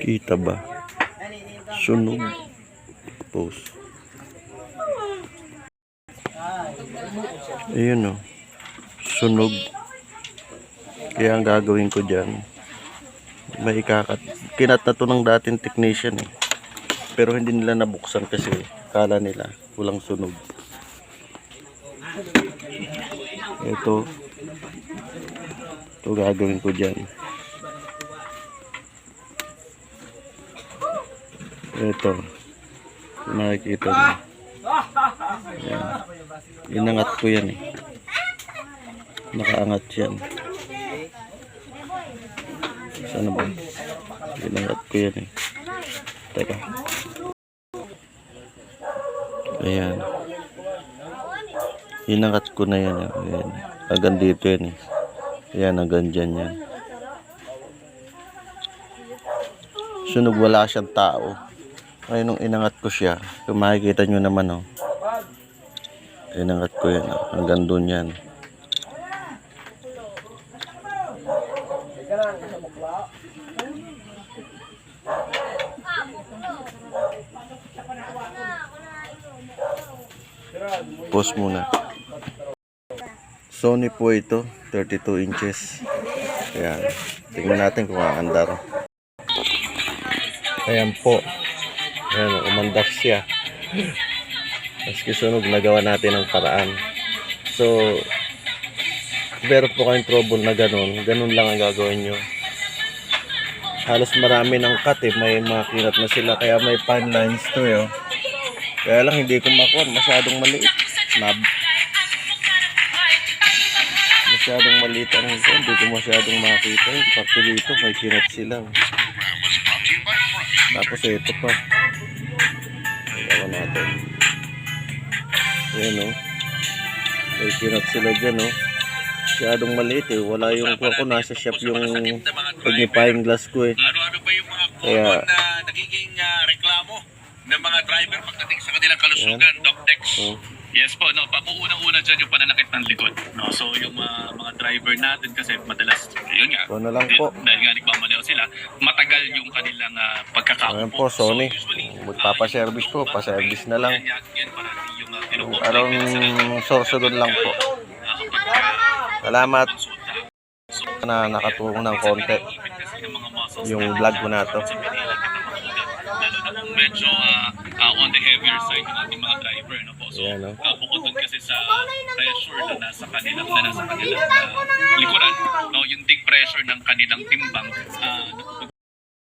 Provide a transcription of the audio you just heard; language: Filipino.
Kita ba? Sunog. Post. Ayun o. Sunog. Kaya ang gagawin ko dyan, may kinat na to ng dating technician eh. Pero hindi nila nabuksan kasi kala nila walang sunog. Ito gagawin ko dyan. Ito nakikita nyo. Yan. Inangat ko yan eh. Nakaangat yan. Sana ba? Inangat ko yan eh. Teka. Ayan. Inangat ko na yan. Ayan. Hanggang dito yan eh. Ayan, hanggang dyan yan. Sunog, wala siyang tao. Ngayon nung inangat ko siya, kung makikita nyo naman oh. Inangat ko yan oh. Hanggang doon yan. Pause muna. Sony po ito, 32 inches. Ayan. Tingnan natin kung aandar. Ayan po. Ayan, umandar siya. Maski sunog, nagawa natin ang paraan. So, meron po kayong trouble na ganun lang ang gagawin nyo. Halos marami ng cut eh. May mga kinat na sila. Kaya may pan lines to eh. Kaya lang hindi ko makuha. Masyadong maliit. Masyadong maliit ang ito. Hindi ko masyadong makita. Pati dito may kinat sila. Tapos ito pa. Gawa natin. Ayan o. May kinat sila dyan o. Masyadong maliit eh. Wala yung kuha ko. Nasa shop yung magnifying glass ko eh. Ano ba yung mga common na nagiging reklamo ng mga driver pagdating sa kanilang kalusugan, Doc Dex? Yes po, no, pamuunang-una dyan yung pananakit ng likod. No? So yung mga driver natin kasi madalas, yun nga, Ito na lang po. dahil nga nagmamaneho sila, matagal yung kanilang pagkakaupo. Ayan po, Sony. So usually, Magpapaservice po, paservice na lang. yan parang yung Anong source doon lang po. Salamat na nakatulong ng konti yung vlog ko na to. Medyo on the heavier side ng ating mga driver, no po. So, Ayan, no? bukod dun kasi sa pressure na nasa kanilang likuran, no, yung big pressure ng kanilang timbang,